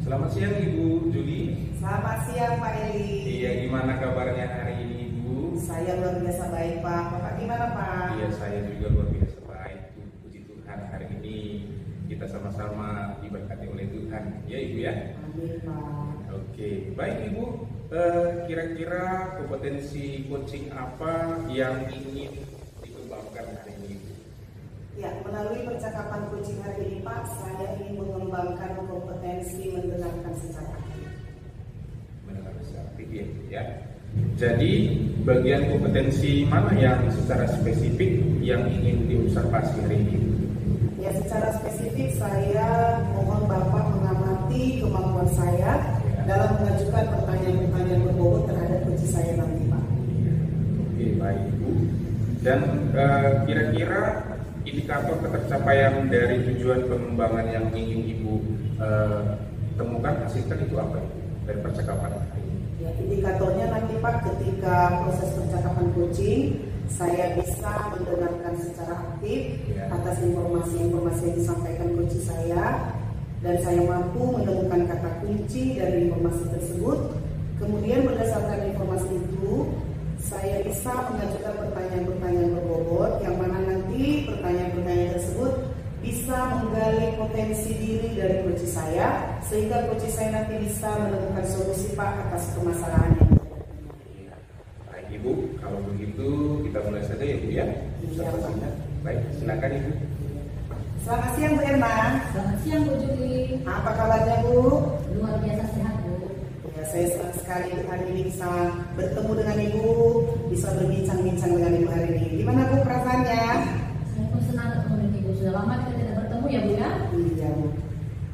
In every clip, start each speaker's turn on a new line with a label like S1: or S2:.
S1: Selamat siang Ibu Juli.
S2: Selamat siang Pak Eli.
S1: Iya, gimana kabarnya hari ini Ibu?
S2: Saya luar biasa baik Pak. Bapak gimana Pak?
S1: Iya, saya juga luar biasa baik. Puji Tuhan, hari ini kita sama-sama diberkati oleh Tuhan. Ya Ibu ya.
S2: Amin Pak.
S1: Oke, baik Ibu. Kira-kira kompetensi coaching apa yang ingin dikembangkan hari ini Ibu?
S2: Ya, melalui percakapan coaching hari ini Pak, saya ingin mengembangkan kompetensi mendengarkan secara aktif.
S1: Mendengar secara aktif ya Ibu ya. Jadi bagian kompetensi mana yang secara spesifik yang ingin diobservasi hari ini?
S2: Ya, secara spesifik saya mohon Bapak mengamati kemampuan saya dalam mengajukan pertanyaan-pertanyaan berbobot terhadap coaching saya nanti Pak.
S1: Oke, baik Ibu. Dan kira-kira indikator ketercapaian dari tujuan pengembangan yang ingin Ibu temukan, hasilkan itu apa Ibu dari percakapan hari ini?
S2: Ya, indikatornya nanti Pak, ketika proses percakapan coaching saya bisa mendengarkan secara aktif atas informasi-informasi yang disampaikan coach saya, dan saya mampu menemukan kata kunci dari informasi tersebut. Kemudian berdasarkan informasi itu saya bisa mengajukan pertanyaan-pertanyaan berbobot yang mana nanti pertanyaan-pertanyaan tersebut bisa menggali potensi diri dari coach saya, sehingga coach saya nanti bisa menemukan solusi Pak atas permasalahan yang
S1: Baik Ibu, kalau begitu kita mulai saja ya Bu ya. Observasinya. Baik, silakan Ibu.
S2: Selamat siang Bu Erna.
S3: Selamat siang Bu Juli.
S2: Apa kabarnya Bu?
S3: Luar biasa sehat Bu.
S2: Ya, saya senang sekali hari ini bisa bertemu dengan Ibu, bisa berbincang-bincang dengan Ibu hari ini. Gimana Bu perasaannya?
S3: Saya pun senang ketemu dengan Ibu. Sudah lama kita tidak bertemu ya Bu ya?
S2: Iya Bu.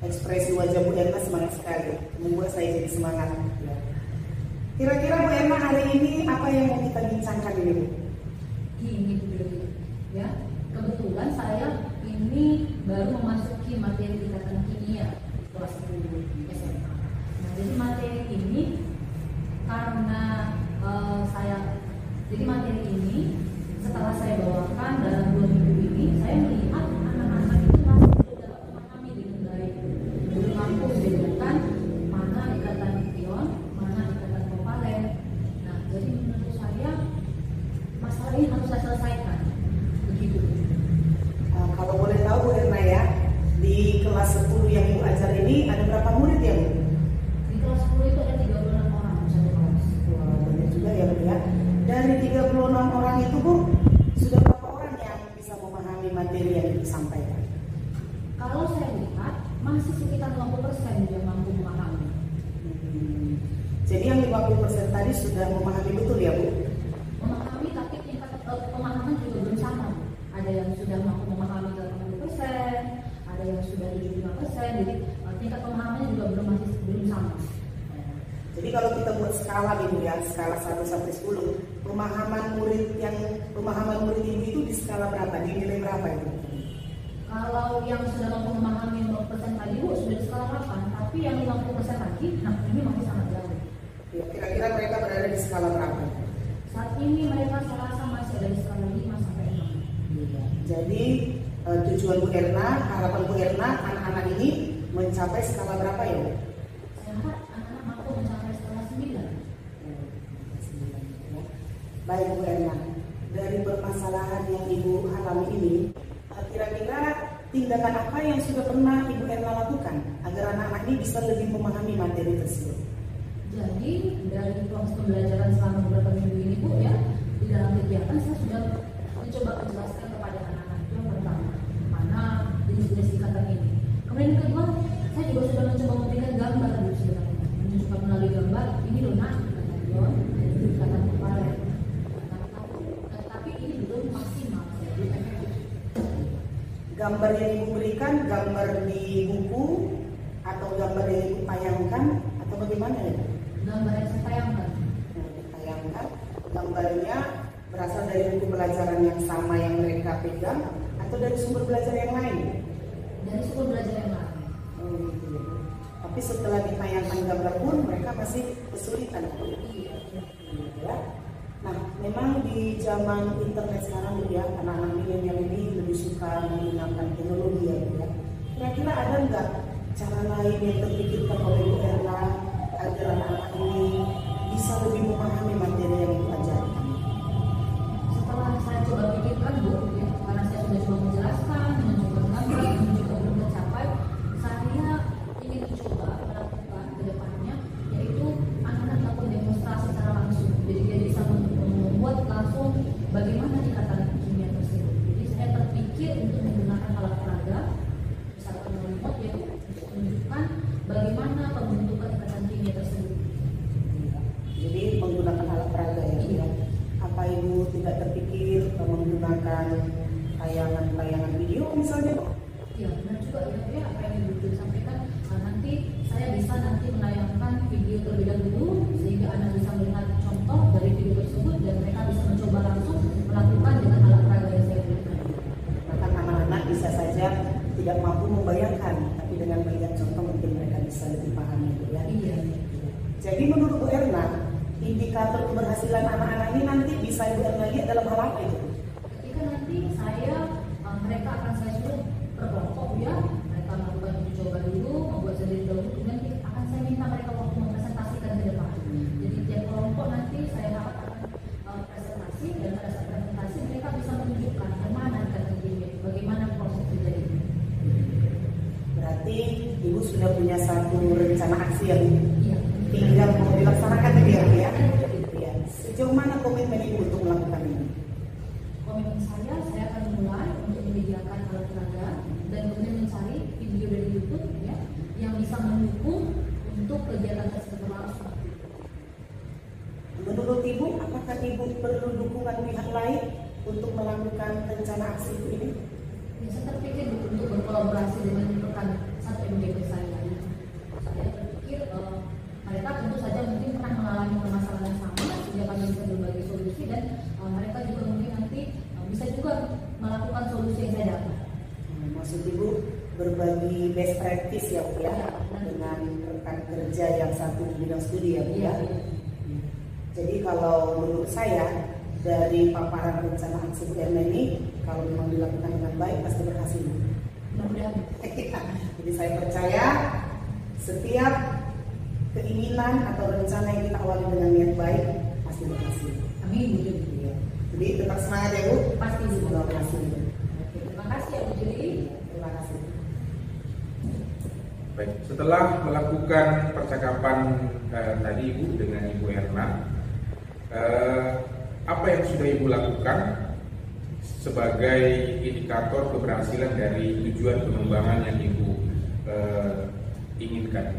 S2: Ekspresi wajah Bu Erna semangat sekali, membuat saya jadi semangat. Ya. Kira-kira Bu Erna hari ini apa yang mau kita bincangkan ini Bu?
S3: Gini Bu Juli. Ya, kebetulan saya ini baru memasuki materi ikatan kimia kelas 10 SMA. Nah, jadi materi ini karena materi ini setelah saya bawakan dalam 2 minggu ini, saya melihat anak-anak itu masih belum dapat memahami dengan baik, belum mampu membedakan mana ikatan ion, mana ikatan kovalen. Nah, jadi menurut saya masalah ini harus saya selesaikan. Begitu.
S2: Kalau boleh tahu Bu Erna ya, di kelas 10 yang Ibu ajar ini ada berapa murid ya Bu?
S3: Di kelas 10 itu ada 36 orang satu kelas.
S2: Wah, banyak juga ya Bu ya. Dari 36 orang itu Bu, sudah berapa orang yang bisa memahami materi yang disampaikan?
S3: Kalau saya lihat masih sekitar 50% yang mampu memahami.
S2: Jadi yang 50% tadi sudah memahami betul ya Bu?
S3: Memahami, tapi tingkat pemahaman juga belum sama. Ada yang sudah mampu memahami 80%, ada yang sudah 75%, jadi tingkat pemahamannya juga belum sama.
S2: Jadi kalau kita buat skala nih Bu ya, skala 1 sampai 10, pemahaman murid Ibu itu di skala berapa? Di nilai berapa itu?
S3: Kalau yang sudah mampu memahami 50% tadi Bu sudah di skala 8, tapi yang 50% lagi, nah ini masih sangat jauh.
S2: Ya, kira-kira mereka berada di skala berapa?
S3: Saat ini mereka saya rasa masih ada di skala 5 sampai 6.
S2: Jadi tujuan Bu Erna, harapan Bu Erna, anak-anak ini mencapai skala berapa ya Bu?
S3: Saya harap anak-anak mampu mencapai skala 9.
S2: Baik Bu Erna, dari permasalahan yang Ibu alami ini, kira-kira tindakan apa yang sudah pernah Ibu Erna lakukan agar anak-anak ini bisa lebih memahami materi tersebut?
S3: Jadi dari proses pembelajaran selama beberapa minggu ini Bu ya, di dalam kegiatan saya sudah mencoba menjelaskan kepada anak-anak itu yang pertama mana jenis-jenis ikatan ini. Kemudian yang kedua, saya juga sudah mencoba memberikan gambar dulu sebenarnya, menunjukkan melalui gambar ini loh nak ikatan ion, ini ikatan kovalen. Tapi ini belum maksimal.
S2: Gambar yang Ibu berikan, gambar di buku atau gambar yang Ibu tayangkan atau bagaimana ya?
S3: Gambar yang saya tayangkan.
S2: Ditayangkan, gambarnya berasal dari buku pelajaran yang sama yang mereka pegang atau dari sumber belajar yang lain?
S3: Dari sumber belajar yang lain.
S2: Gitu ya. Tapi setelah ditayangkan gambar pun mereka masih kesulitan.
S3: Iya.
S2: Ya. Nah, memang di zaman internet sekarang ya, anak-anak milenial ini lebih suka menggunakan teknologi ya. Kira-kira ada nggak cara lain yang terpikirkan oleh Bu Erna agar anak-anak ini bisa lebih memahami materi yang dipelajari?
S3: Setelah saya coba pikirkan Bu, ya, karena saya sudah coba menjelaskan dengan coba mengambil dan juga belum tercapai, saya ingin mencoba melakukan ke depannya, yaitu anak-anak melakukan demonstrasi secara langsung. Jadi dia bisa membuat langsung bagaimana ikatan kimia tersebut. Jadi saya terpikir untuk menggunakan alat peraga, misalkan remote ya, untuk menunjukkan bagaimana pembentukan ikatan kimia tersebut.
S2: Jadi menggunakan alat peraga ya.
S3: Iya.
S2: Apa Ibu tidak terpikir menggunakan tayangan video misalnya?
S3: Ya benar juga ya, apa yang Ibu sampaikan. Nanti saya bisa menayangkan video terlebih dahulu sehingga anak bisa melihat contoh dari video tersebut dan mereka bisa mencoba langsung melakukan dengan alat peraga yang saya berikan.
S2: Maka anak-anak bisa saja tidak mampu membayangkan, tapi dengan melihat contoh mungkin mereka bisa lebih paham itu ya.
S3: Iya.
S2: Jadi menurut Bu Erna, indikator keberhasilan anak-anak ini nanti bisa Ibu Erna lihat dalam hal apa itu?
S3: Ketika nanti mereka akan saya suruh berkelompok ya, mereka melakukan uji coba dulu, membuat sendiri dahulu, kemudian akan saya minta mereka waktu mempresentasikan ke depan. Jadi tiap kelompok nanti saya akan presentasi dan pada saat presentasi mereka bisa menunjukkan bagaimana ikatan kimia, bagaimana proses terjadi.
S2: Berarti Ibu sudah punya satu rencana aksi yang
S3: Iya.
S2: tinggal mau dilaksanakan ya. Ya. Sejauh mana komitmen Ibu untuk melakukan ini?
S3: Komitmen saya akan mulai untuk menyediakan alat peraga dan kemudian mencari video dari YouTube ya yang bisa mendukung untuk kegiatan tersebut berlangsung.
S2: Menurut Ibu, apakah Ibu perlu dukungan pihak lain untuk melakukan rencana aksi ini?
S3: Ya, saya terpikir untuk berkolaborasi dengan rekan satu MDP saya. Saya terpikir mereka tentu saja mungkin pernah mengalami permasalahan yang sama sehingga kami bisa berbagi solusi dan mereka juga mungkin nanti bisa juga melakukan solusi yang saya dapat.
S2: Maksud Ibu berbagi best practice ya Bu ya, dengan rekan kerja yang satu di bidang studi ya Bu ya. Jadi kalau menurut saya dari paparan rencana aksi Bu Erna ini, kalau memang dilakukan dengan baik pasti berhasil.
S3: Mudah-mudahan.
S2: Jadi saya percaya setiap keinginan atau rencana yang kita awali dengan niat baik pasti berhasil.
S3: Amin Bu Juli.
S2: Ya. Jadi tetap semangat ya Bu.
S3: Pasti Bu.
S2: Semoga berhasil.
S3: Oke, terima kasih ya Bu Juli.
S2: Terima kasih.
S1: Baik, setelah melakukan percakapan tadi Ibu dengan Ibu Erna, apa yang sudah Ibu lakukan sebagai indikator keberhasilan dari tujuan pengembangan yang Ibu inginkan?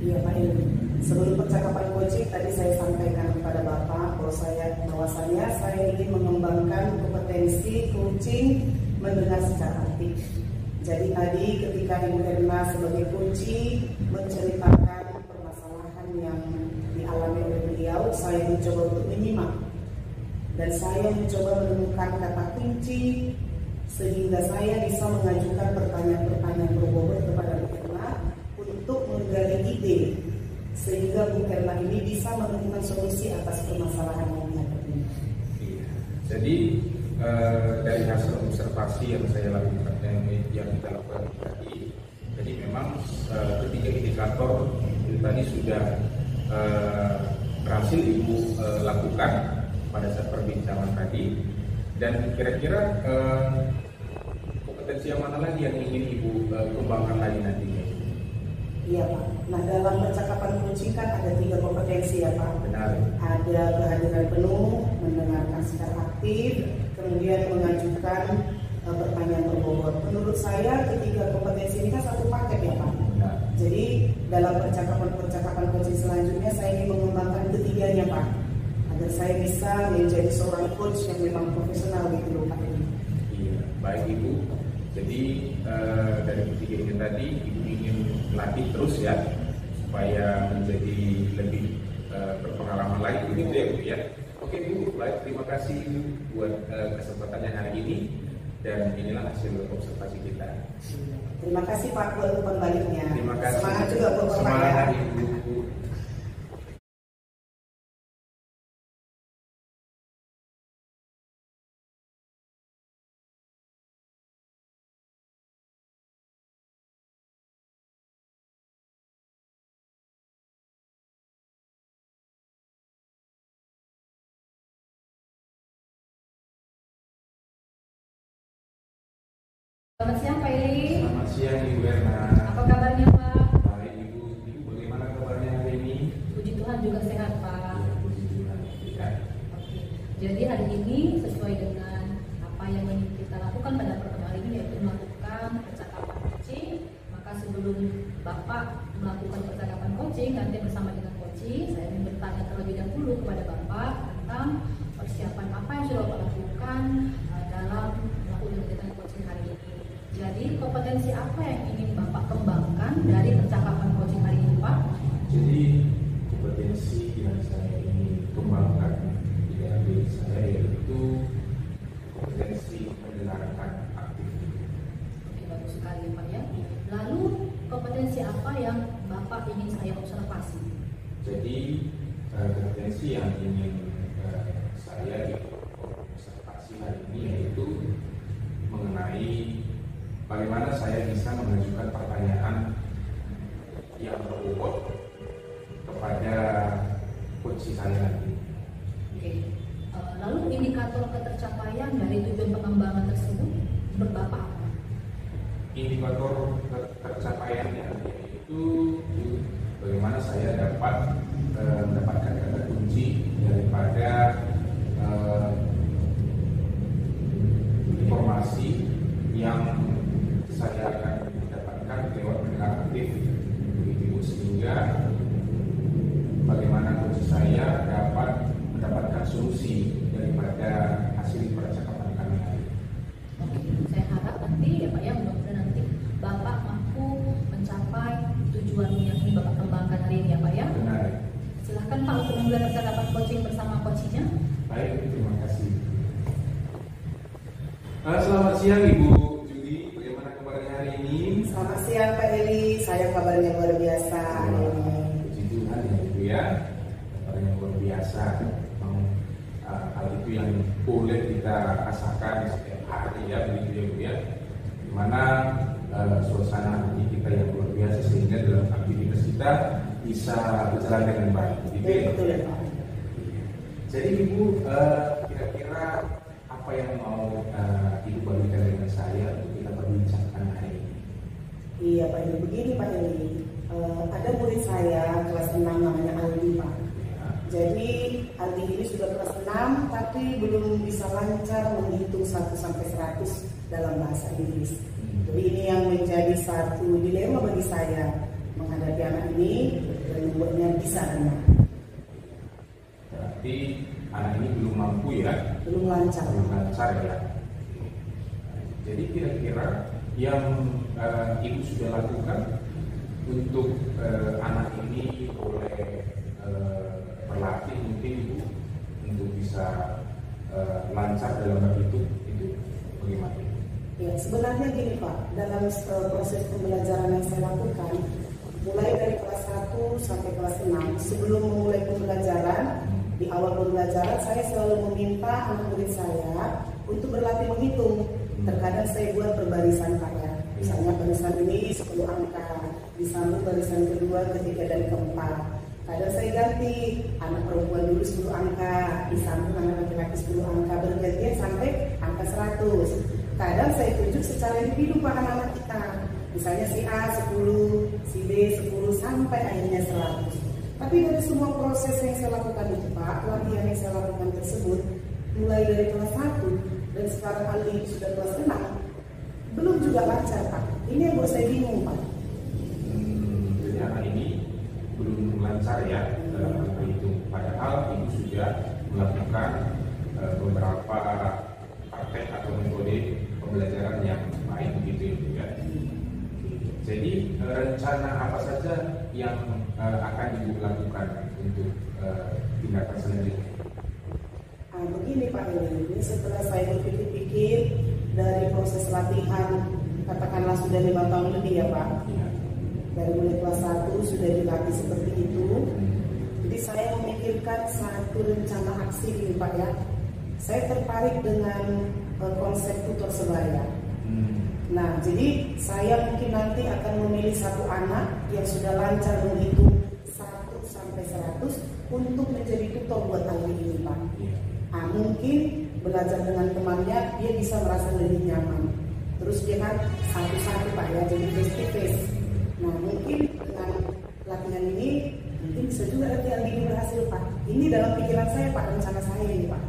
S2: Iya Pak Ilmi. Sebelum percakapan coaching tadi saya sampaikan kepada Bapak bahwasanya saya ingin mengembangkan kompetensi coaching mendengar secara aktif. Jadi tadi ketika Ibu Erna sebagai kunci menceritakan permasalahan yang dialami oleh beliau, saya mencoba untuk menyimak dan saya mencoba menemukan kata kunci sehingga saya bisa mengajukan pertanyaan-pertanyaan berbobot kepada Bu Erna untuk menggali ide sehingga Bu Erna ini bisa menemukan solusi atas permasalahan yang dihadapi.
S1: Jadi dari hasil observasi yang saya lakukan yang kita lakukan tadi, jadi memang ketiga indikator itu tadi sudah berhasil Ibu lakukan pada saat perbincangan tadi, dan kira-kira kompetensi yang mana lagi yang ingin Ibu kembangkan lagi nantinya?
S2: Iya Pak. Nah dalam percakapan coaching kan ada 3 kompetensi ya Pak.
S1: Benar.
S2: Ada kehadiran penuh, mendengarkan secara aktif, kemudian mengajukan pertanyaan berbobot. Menurut saya ketiga kompetensi ini kan satu paket ya Pak.
S1: Benar.
S2: Jadi dalam percakapan coaching selanjutnya saya ingin mengembangkan ketiganya Pak, agar saya bisa menjadi seorang coach yang memang profesional gitu loh Pak.
S1: Iya, baik Ibu. Jadi dari ketiga ini tadi Ibu ingin latih terus ya supaya menjadi lebih berpengalaman lagi begitu ya Bu ya. Oke Bu, baik, terima kasih Ibu buat kesempatannya hari ini, dan inilah hasil observasi kita.
S2: Terima kasih Pak buat umpan baliknya.
S1: Terima kasih.
S2: Semangat juga buat Bapak ya.
S1: Semangat Ibu. siang Ibu Erna.
S3: Apa kabarnya Pak?
S1: Baik Ibu. Ibu bagaimana kabarnya hari ini?
S3: Puji Tuhan juga sehat Pak.
S1: Ya, puji Tuhan. Ya.
S3: Oke. Jadi hari ini sesuai dengan apa yang ingin kita lakukan pada pertemuan hari ini, yaitu melakukan percakapan coaching. Maka sebelum Bapak melakukan percakapan coaching nanti bersama dengan coaching, saya ingin bertanya terlebih dahulu kepada Bapak tentang persiapan apa yang sudah Bapak lakukan dalam melakukan kegiatan coaching hari ini. Jadi kompetensi apa yang ingin Bapak kembangkan dari percakapan coaching hari ini Pak?
S1: Jadi kompetensi yang saya ingin kembangkan di dalam diri saya yaitu kompetensi mendengarkan aktif.
S3: Oke, bagus sekali Pak ya. Lalu kompetensi apa yang Bapak ingin saya observasi?
S1: Jadi kompetensi yang ingin saya observasi hari ini yaitu mengenai bagaimana saya bisa mengajukan pertanyaan yang berbobot kepada coach saya nanti.
S3: Oke. Lalu indikator ketercapaian dari tujuan pengembangan tersebut menurut Bapak apa?
S1: Indikator tercapaiannya yaitu bagaimana saya dapat mendapatkan kata kunci daripada informasi yang saya akan dapatkan lewat mendengar aktif, begitu sehingga bagaimana coach saya dapat mendapatkan solusi daripada hasil percakapan kami.
S3: Oke, saya harap nanti ya Pak ya, mudah-mudahan nanti Bapak mampu mencapai tujuan yang ingin Bapak kembangkan hari ini ya Pak ya.
S1: Benar.
S3: Silahkan Pak untuk memulai percakapan coaching bersama coachnya.
S1: Baik, terima kasih. Selamat siang Ibu Juli, bagaimana kabarnya hari ini?
S2: Selamat siang Pak Eli, saya kabarnya luar biasa.
S1: Puji Tuhan ya Ibu ya, kabarnya luar biasa. Memang hal itu yang boleh kita rasakan setiap hari ya, begitu ya Bu ya. Dimana suasana hati kita yang luar biasa sehingga dalam aktivitas kita bisa berjalan dengan baik. Begitu ya?
S2: Betul ya Pak.
S1: Jadi Ibu kira-kira apa yang mau Ibu bagikan dengan saya untuk kita perbincangkan hari ini?
S2: Iya Pak Eli, begini Pak Eli, ada murid saya kelas 6 namanya Aldi Pak.
S1: Ya.
S2: Jadi Aldi ini sudah kelas 6 tapi belum bisa lancar menghitung 1 sampai 100 dalam bahasa Inggris. Jadi ini yang menjadi satu dilema bagi saya menghadapi anak ini dan membuatnya bisa rendah.
S1: Berarti anak ini belum mampu ya?
S2: Belum lancar.
S1: Belum lancar ya. Jadi kira-kira yang Ibu sudah lakukan untuk anak ini boleh berlatih mungkin Ibu untuk bisa lancar dalam berhitung itu bagaimana?
S2: Ya, sebenarnya gini Pak, dalam proses pembelajaran yang saya lakukan mulai dari kelas 1 sampai kelas 6, sebelum memulai pembelajaran, di awal pembelajaran saya selalu meminta anak murid saya untuk berlatih menghitung. Terkadang saya buat berbarisan Pak ya. Misalnya barisan ini 10 angka, disambung barisan kedua, ketiga, dan keempat. Kadang saya ganti, anak perempuan dulu 10 angka, disambung anak laki-laki 10 angka, bergantian sampai angka 100. Kadang saya tunjuk secara individu Pak anak-anak kita. Misalnya si A 10, si B 10, sampai akhirnya 100. Tapi dari semua proses yang saya lakukan itu Pak, latihan yang saya lakukan tersebut, mulai dari kelas 1 dan sekarang Aldi sudah kelas 6, belum juga lancar Pak. Ini yang buat saya bingung Pak.
S1: Jadi anak ini belum lancar ya dalam berhitung. Padahal Ibu sudah melakukan beberapa praktek atau metode pembelajaran yang baik begitu ya. Jadi rencana apa saja yang akan Ibu lakukan untuk tindakan selanjutnya?
S2: Begini Pak Eli, ini setelah saya berpikir-pikir dari proses latihan, katakanlah sudah 5 tahun lebih ya Pak.
S1: Ya.
S2: Dari mulai kelas 1 sudah dilatih seperti itu. Jadi saya memikirkan satu rencana aksi ini Pak ya. Saya tertarik dengan konsep tutor sebaya. Nah, jadi saya mungkin nanti akan memilih satu anak yang sudah lancar menghitung 1 sampai 100 untuk menjadi tutor buat Aldi ini Pak. Mungkin belajar dengan temannya dia bisa merasa lebih nyaman. terus dia kan satu-satu Pak ya, jadi face to face. Nah mungkin dengan latihan ini mungkin bisa juga nanti Aldi ini berhasil Pak. Ini dalam pikiran saya Pak, rencana saya ini Pak.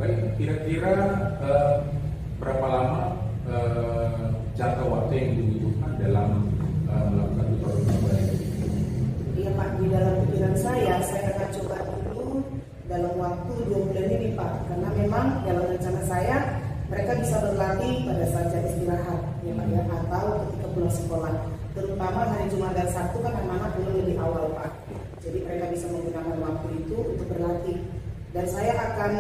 S1: Baik, kira-kira berapa lama jangka waktu yang dibutuhkan dalam melakukan tutorial kembali?
S2: Iya Pak, di dalam pikiran saya akan coba dulu dalam waktu 2 bulan ini Pak, karena memang dalam rencana saya mereka bisa berlatih pada saat jam istirahat ya Pak ya, atau ketika pulang sekolah, terutama hari Jumat dan Sabtu kan anak-anak pulang lebih awal Pak, jadi mereka bisa menggunakan waktu itu untuk berlatih. Dan saya akan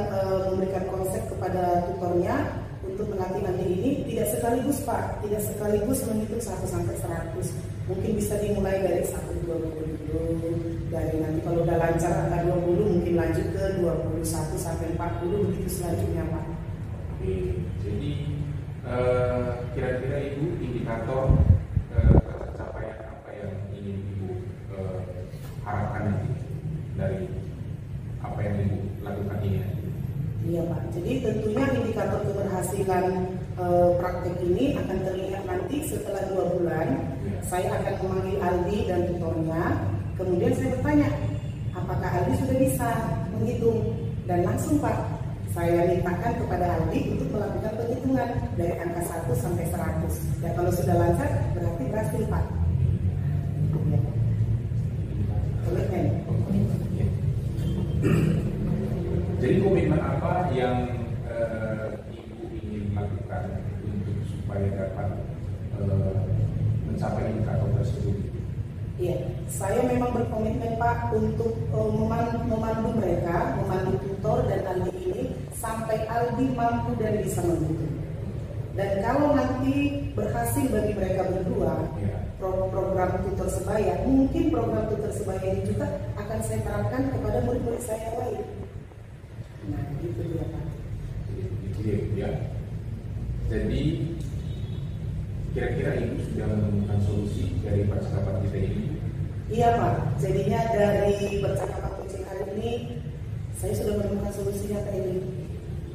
S2: memberikan konsep kepada tutornya untuk melatih nanti ini tidak sekaligus Pak, tidak sekaligus menghitung 1 sampai 100. Mungkin bisa dimulai dari 1 20 dulu, dari nanti kalau udah lancar angka 20 mungkin lanjut ke 21 sampai 40 begitu selanjutnya Pak.
S1: Oke, jadi kira-kira Ibu indikator pencapaian apa yang ingin Ibu harapkan nanti dari apa yang Ibu lakukan ini?
S2: Iya Pak, jadi tentunya indikator keberhasilan praktek ini akan terlihat nanti setelah 2 bulan. Saya akan memanggil Aldi dan tutornya, kemudian saya bertanya apakah Aldi sudah bisa menghitung, dan langsung Pak saya mintakan kepada Aldi untuk melakukan penghitungan dari angka 1 sampai 100. Dan kalau sudah lancar berarti berhasil Pak. Ya. Komitmen.
S1: Jadi komitmen apa yang Ibu ingin lakukan untuk supaya dapat mencapai indikator tersebut?
S2: Iya, saya memang berkomitmen Pak untuk memandu mereka, memandu tutor dan Aldi ini sampai Aldi mampu dan bisa menghitung. Dan kalau nanti berhasil bagi mereka berdua, program tutor sebaya, mungkin program tutor sebaya ini juga akan saya terapkan kepada murid-murid saya yang lain. Nah, itu dia Pak.
S1: Ya. Jadi kira-kira Ibu sudah menemukan solusi dari percakapan kita ini?
S2: Iya Pak, jadinya dari percakapan coaching hari ini saya sudah menemukan solusinya Pak ini.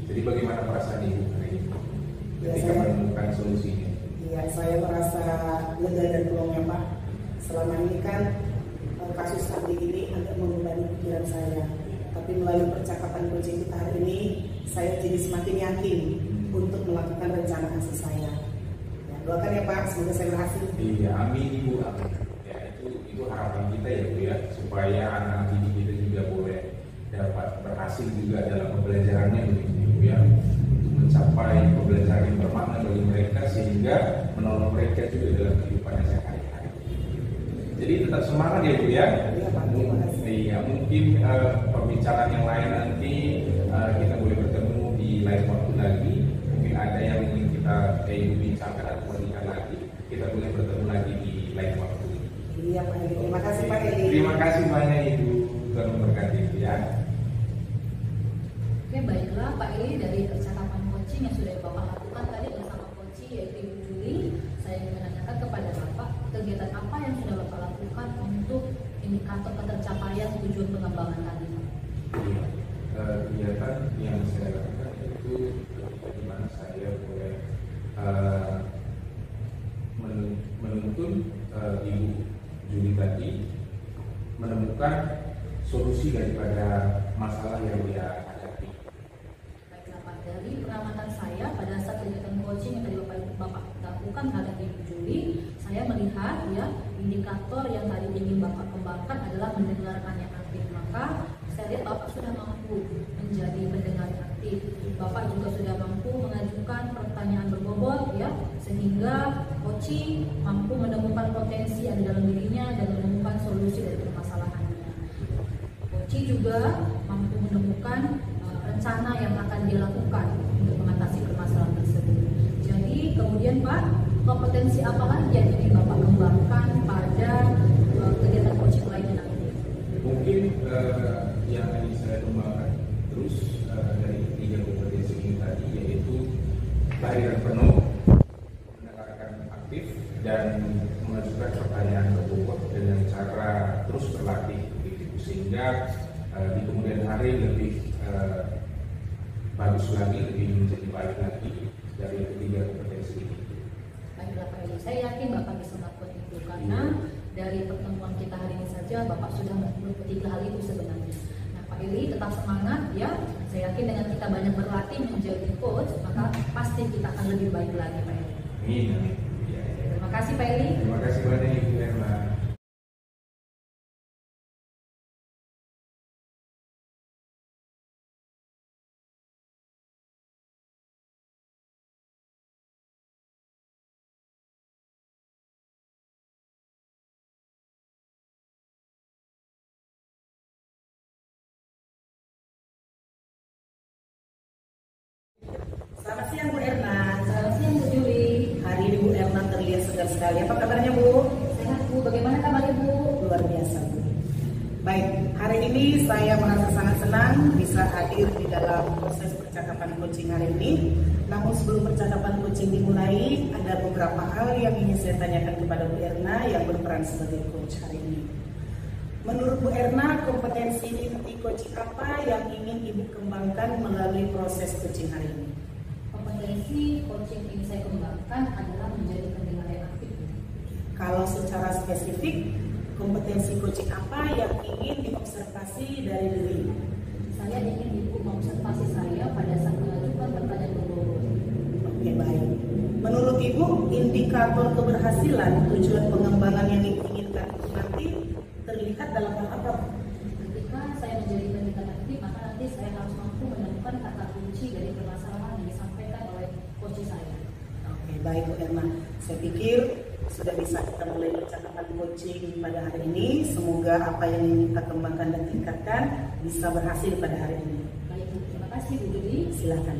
S1: Jadi bagaimana perasaan Ibu hari ini ketika menemukan solusinya?
S2: Iya, saya merasa lega dan plongnya Pak. Selama ini kan kasus tadi ini agak membebani pikiran saya. Tapi melalui percakapan coaching kita hari ini, saya jadi semakin yakin untuk melakukan rencana kasih saya. Ya, doakan ya Pak, semoga saya berhasil.
S1: Iya, amin Ibu, amin. Ya, itu harapan kita ya Bu ya, supaya anak didik kita juga boleh dapat berhasil juga dalam pembelajarannya begitu Bu ya, untuk mencapai pembelajaran yang bermakna bagi mereka sehingga menolong mereka juga dalam kehidupannya sehari-hari. Jadi tetap semangat ya Bu ya.
S2: Iya Pak, terima kasih.
S1: Iya, mungkin pembicaraan yang lain nanti kita boleh bertemu di lain waktu lagi. Mungkin ada yang ingin kita Ibu bincangkan atau berikan lagi, kita boleh bertemu lagi di lain waktu.
S2: Iya Pak Eli, terima kasih Pak Eli.
S1: Terima kasih banyak Ibu, Tuhan memberkati ya.
S3: Oke, baiklah Pak Eli, dari percakapan coaching yang sudah Bapak lakukan tadi bersama coach yaitu Ibu Juli, saya ingin menanyakan kepada Bapak kegiatan apa yang sudah Bapak lakukan untuk indikator ketercapaian tujuan pengembangan tadi?
S1: Iya, kegiatan yang saya lakukan itu di mana saya boleh menuntun Ibu Juli tadi menemukan solusi daripada masalah yang dia hadapi.
S3: Baiklah Pak, dari pengamatan saya pada saat kegiatan coaching yang tadi Bapak lakukan terhadap Ibu Juli, saya melihat ya indikator yang tadi ingin Bapak kembangkan adalah mendengarkan yang aktif. Maka saya lihat Bapak sudah mampu menjadi pendengar aktif. Bapak juga sudah mampu mengajukan pertanyaan berbobot ya, sehingga coaching mampu menemukan potensi yang ada dalam dirinya dan menemukan solusi dari permasalahannya. Coaching juga mampu menemukan rencana yang akan dilakukan untuk mengatasi permasalahan tersebut. Jadi kemudian Pak, kompetensi apa lagi yang ingin Bapak kembangkan pada kegiatan coaching lainnya nanti?
S1: Mungkin yang ingin saya kembangkan terus dari 3 kompetensi ini tadi, yaitu kehadiran penuh, mendengarkan aktif, dan mengajukan pertanyaan berbobot dengan cara terus berlatih begitu, sehingga di kemudian hari lebih bagus lagi, lebih menjadi baik lagi dari ketiga kompetensi ini.
S3: Baiklah Pak Eli, saya yakin Bapak bisa melakukan itu karena dari pertemuan kita hari ini saja Bapak sudah melakukan ketiga hal itu sebenarnya. Nah Pak Eli tetap semangat ya, saya yakin dengan kita banyak berlatih menjadi coach maka pasti kita akan lebih baik lagi Pak Eli.
S1: Amin.
S3: Terima kasih Pak Eli.
S1: Terima kasih banyak Ibu Erna.
S2: Selamat siang Bu Erna.
S3: Selamat siang Bu Juli.
S2: Hari ini Bu Erna terlihat segar sekali. Apa kabarnya Bu?
S3: Sehat Bu, bagaimana kabarnya Bu?
S2: Luar biasa Bu. Baik, hari ini saya merasa sangat senang bisa hadir di dalam proses percakapan coaching hari ini. Namun sebelum percakapan coaching dimulai, ada beberapa hal yang ingin saya tanyakan kepada Bu Erna yang berperan sebagai coach hari ini. Menurut Bu Erna, kompetensi inti coaching apa yang ingin Ibu kembangkan melalui proses coaching hari ini?
S3: Kompetensi coaching ini saya kembangkan adalah menjadi pendengar yang aktif.
S2: Kalau secara spesifik, kompetensi coaching apa yang ingin diobservasi dari diri?
S3: Saya ingin Ibu mengobservasi saya pada saat mengajukan pertanyaan berbobot.
S2: Oke, baik. Menurut Ibu, indikator keberhasilan tujuan pengembangan yang diinginkan itu nanti terlihat dalam hal apa?
S3: Ketika saya menjadi pendengar aktif, maka nanti saya harus mampu menemukan kata kunci dari permasalahan yang disampaikan oleh coach saya.
S2: Oke, baik Bu Erna. Saya pikir sudah bisa kita mulai percakapan coaching pada hari ini. Semoga apa yang ingin kita kembangkan dan tingkatkan bisa berhasil pada hari ini.
S3: Baik Bu, terima kasih Bu Juli.
S2: Silakan.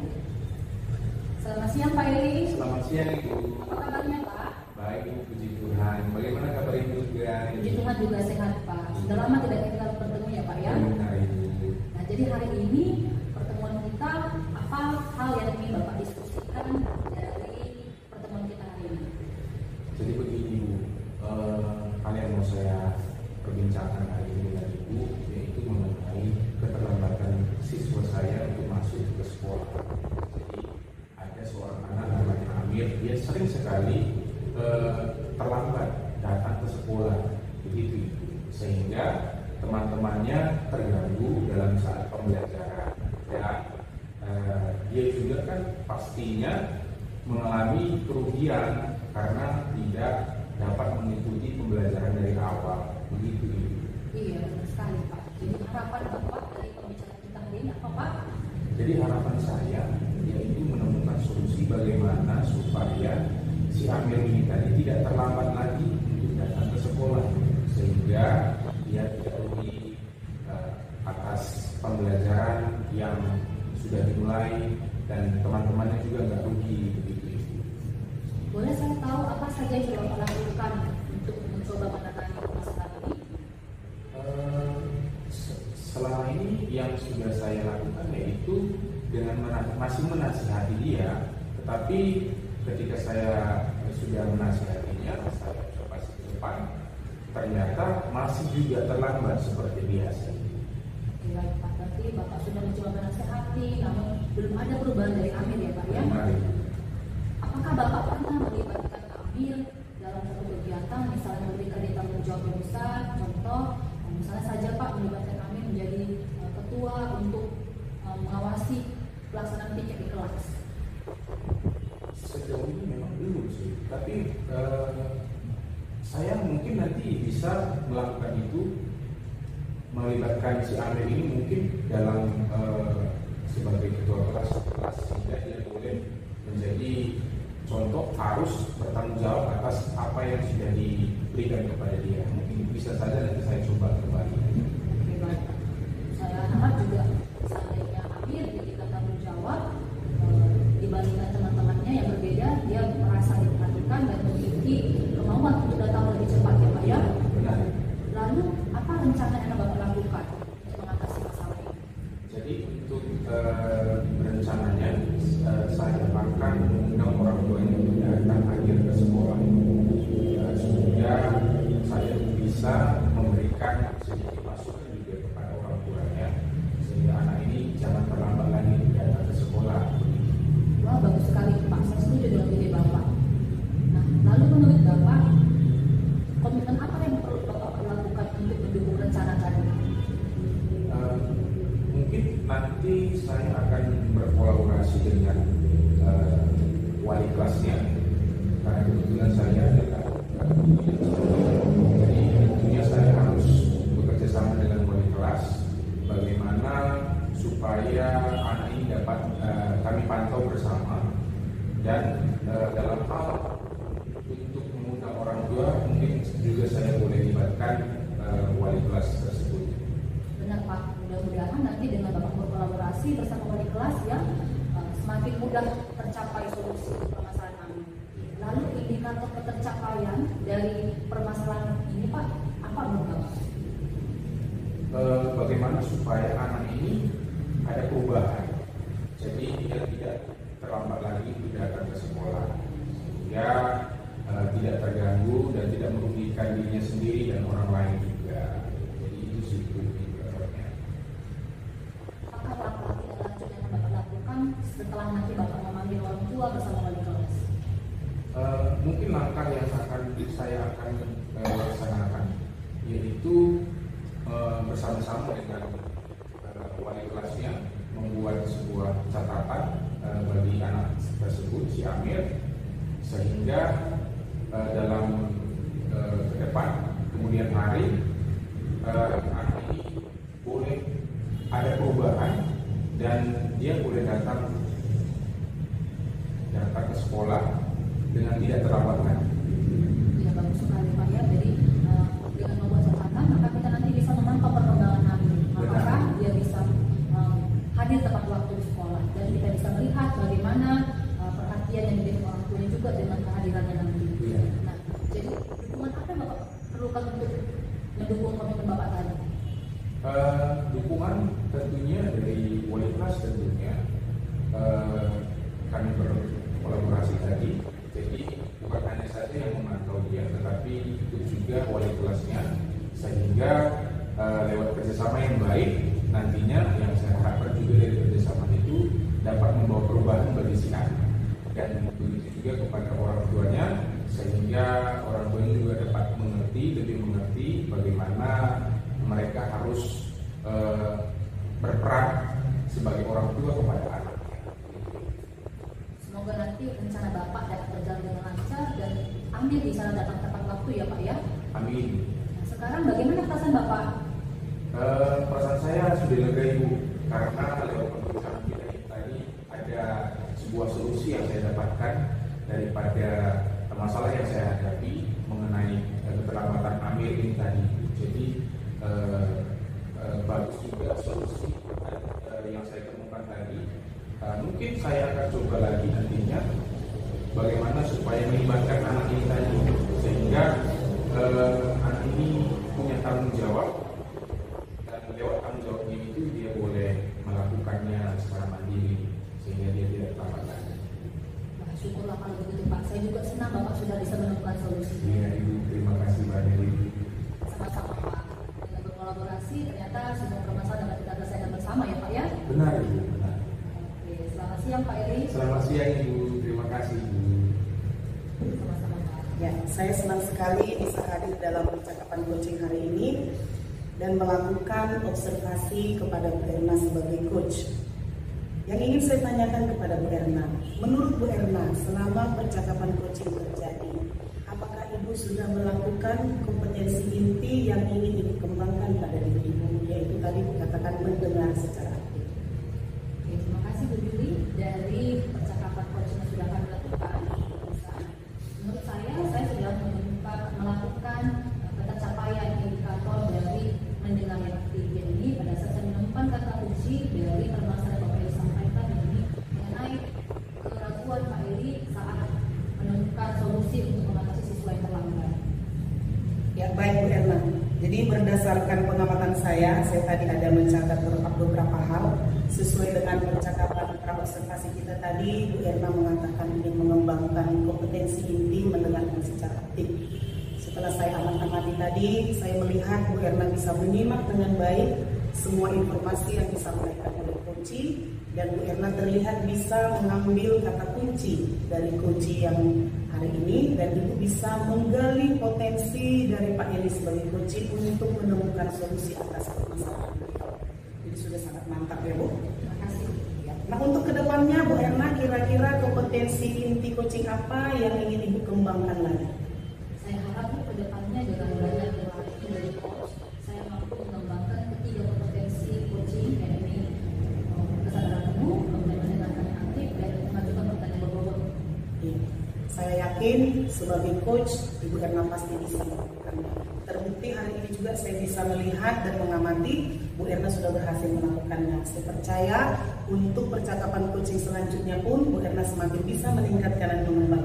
S3: Selamat siang Pak Eli.
S1: Selamat siang Ibu.
S3: Apa kabarnya Pak?
S1: Baik Ibu, puji Tuhan. Bagaimana kabar Ibu juga?
S3: Puji Tuhan juga sehat Pak. Sudah lama tidak kita bertemu ya Pak ya.
S1: Benar Ibu.
S3: Nah jadi hari ini pertemuan kita apa hal yang ingin Bapak diskusikan dari pertemuan kita hari ini?
S1: Jadi begini Ibu, hal yang mau saya perbincangkan hari ini dengan Ibu yaitu mengenai keterlambatan siswa saya untuk masuk ke sekolah. Jadi ada seorang anak namanya Amir, dia sering sekali terlambat datang ke sekolah, begitu Ibu, sehingga teman-temannya terganggu dalam saat pembelajaran dan dia juga kan pastinya mengalami kerugian karena tidak dapat mengikuti pembelajaran dari awal, begitu Ibu.
S3: Iya benar sekali Pak. Jadi harapan Bapak dari pembicaraan kita hari ini apa Pak?
S1: Jadi harapan saya yaitu menemukan solusi bagaimana supaya si Amir ini tadi tidak terlambat lagi untuk datang ke sekolah sehingga dia tidak rugi atas pembelajaran yang sudah dimulai dan teman-temannya juga nggak rugi begitu.
S3: Boleh saya tahu apa saja yang sudah Bapak lakukan untuk mencoba menangani masalah ini?
S1: Selama ini yang sudah saya lakukan yaitu dengan masih menasihati dia, tetapi ketika saya sudah menasihatinya, saya observasi ke depan, ternyata masih juga terlambat seperti biasa.
S3: Oke baik Pak, berarti Bapak sudah mencoba menasihati, namun belum ada perubahan dari Amir ya Pak ya? Apakah Bapak pernah melibatkan Amir dalam satu kegiatan, misalnya memberikan dia tanggung jawab yang besar, contoh, misalnya saja Pak melibatkan Amir menjadi ketua untuk mengawasi pelaksanaan pikir di kelas?
S1: Sejauh ini memang belum sih, tapi saya mungkin nanti bisa melakukan itu, melibatkan si Amir ini mungkin dalam sebagai ketua kelas sehingga dia boleh menjadi contoh, harus bertanggung jawab atas apa yang sudah diberikan kepada dia. Mungkin bisa saja nanti saya coba kembali.
S3: Oke baik. Saya harap juga seandainya Amir ketika tanggung jawab dibandingkan teman-temannya yang berbeda, dia merasa diperhatikan dan memiliki kemauan untuk datang lebih cepat ya Pak ya.
S1: Benar.
S3: Lalu apa rencana yang Bapak lakukan untuk mengatasi masalah ini?
S1: Jadi untuk rencananya saya akan mengundang orang tuanya untuk datang hadir ke sekolah sehingga saya bisa memberikan sedikit masukan pantau bersama. Dan dalam hal untuk mengundang orang tua, mungkin juga saya boleh libatkan wali kelas tersebut.
S3: Benar Pak, mudah-mudahan nanti dengan Bapak berkolaborasi bersama wali kelas ya, semakin mudah tercapai solusi permasalahan kami. Lalu indikator ketercapaian dari permasalahan ini Pak, apa menurut Bapak?
S1: Bagaimana supaya anak ini ada perubahan, jadi dia tidak terlambat lagi datang ke sekolah, sehingga tidak terganggu dan tidak merugikan dirinya sendiri dan orang lain juga. Jadi itu sih indikatornya.
S3: Apakah langkah tindak lanjut yang Bapak lakukan setelah nanti Bapak memanggil orang tua bersama wali kelas?
S1: Mungkin langkah yang saya akan laksanakan yaitu bersama-sama dengan wali kelasnya membuat sebuah catatan bagi anak tersebut, si Amir, sehingga dalam ke depan kemudian hari anak ini boleh ada perubahan dan dia boleh datang ke sekolah dengan tidak terlambat lagi.
S3: Ya bagus sekali Pak ya. Jadi dengan membuat catatan maka kita nanti bisa memantau perkembangan Amir. Apakah dia bisa hadir tepat waktu di sekolah dan kita bisa melihat bagaimana perhatian yang diberikan orang tuanya juga dengan kehadirannya nanti.
S1: Ya.
S3: Nah, jadi dukungan apa yang Bapak perlukan untuk mendukung komitmen Bapak tadi?
S1: Dukungan tentunya dari wali kelas tentunya. Kami berkolaborasi tadi, jadi bukan hanya saja yang memantau dia, tetapi itu juga wali kelasnya, sehingga lewat kerjasama yang baik nantinya yang saya harapkan juga dari kerjasama itu dapat membawa perubahan bagi si anak, dan begitu juga kepada orang tuanya, sehingga orang tuanya juga dapat lebih mengerti bagaimana mereka harus berperan sebagai orang tua kepada anak.
S3: Semoga nanti rencana Bapak dapat berjalan dengan lancar dan Amir bisa datang tepat waktu ya Pak ya.
S1: Amin.
S3: Nah, sekarang bagaimana perasaan Bapak?
S1: Perasaan saya sudah lega Ibu, karena lewat pembicaraan kita ini tadi ada sebuah solusi yang saya dapatkan daripada masalah yang saya hadapi mengenai keterlambatan Amir ini tadi. Jadi bagus juga solusi yang saya temukan tadi. Mungkin saya akan coba lagi nantinya bagaimana supaya melibatkan anak ini tadi, sehingga anak ini punya tanggung jawab, dan lewat tanggung jawabnya itu dia boleh melakukannya secara mandiri sehingga dia tidak terlambat lagi.
S3: Nah, syukurlah kalau begitu Pak. Saya juga senang Bapak sudah bisa menemukan solusi.
S1: Iya Ibu, terima kasih banyak Ibu.
S3: Sama-sama Pak. Dengan berkolaborasi ternyata semua permasalahan dapat kita selesaikan bersama ya Pak ya.
S1: Benar Ibu, benar.
S3: Oke, selamat siang Pak Eri.
S1: Selamat siang Ibu, terima kasih Ibu.
S3: Sama-sama Pak.
S2: Ya, saya senang sekali bisa hadir dalam percakapan coaching hari ini dan melakukan observasi kepada Bu Erna sebagai coach. Yang ingin saya tanyakan kepada Bu Erna, menurut Bu Erna, selama percakapan coaching terjadi, apakah Ibu sudah melakukan kompetensi inti yang ingin Ibu kembangkan pada diri Ibu, yaitu tadi dikatakan mendengar secara aktif?
S3: Oke, terima kasih Bu Juli. Dari percakapan coaching yang sudah kami lakukan, menurut saya sudah melakukan pencapaian indikator dari mendengar yang aktif ini pada saat saya menemukan kata kunci dari permasalahan Bapak Eri sampaikan ini mengenai keraguan Pak Eri saat menemukan solusi untuk mengatasi siswa yang terlambat.
S2: Ya, baik Bu Erna. Jadi berdasarkan pengamatan saya tadi ada mencatat beberapa hal sesuai dengan percakapan praobservasi kita tadi. Bu Erna mengatakan ingin mengembangkan kompetensi inti mendengarkan secara aktif. Setelah saya amati tadi, saya melihat Bu Erna bisa menyimak dengan baik semua informasi yang disampaikan oleh kunci, dan Bu Erna terlihat bisa mengambil kata kunci dari kunci yang hari ini, dan Ibu bisa menggali potensi dari Pak Eri sebagai kunci untuk menemukan solusi atas permasalahan. Jadi sudah sangat mantap ya Bu.
S3: Terima kasih.
S2: Ya. Nah, untuk kedepannya Bu Erna, kira-kira kompetensi inti coaching apa yang ingin Ibu kembangkan lagi?
S3: Saya harap ke depannya dengan belajar melatih dari coach, saya mampu mengembangkan ketiga kompetensi coaching, yakni kesadaran penuh, kemudian mendengarkan yang aktif, dan
S2: Saya yakin sebagai coach Ibu Erna pasti bisa melakukannya. Terbukti hari ini juga saya bisa melihat dan mengamati Bu Erna sudah berhasil melakukannya. Saya percaya untuk percakapan coaching selanjutnya pun Bu Erna semakin bisa meningkatkan dan mengembangkan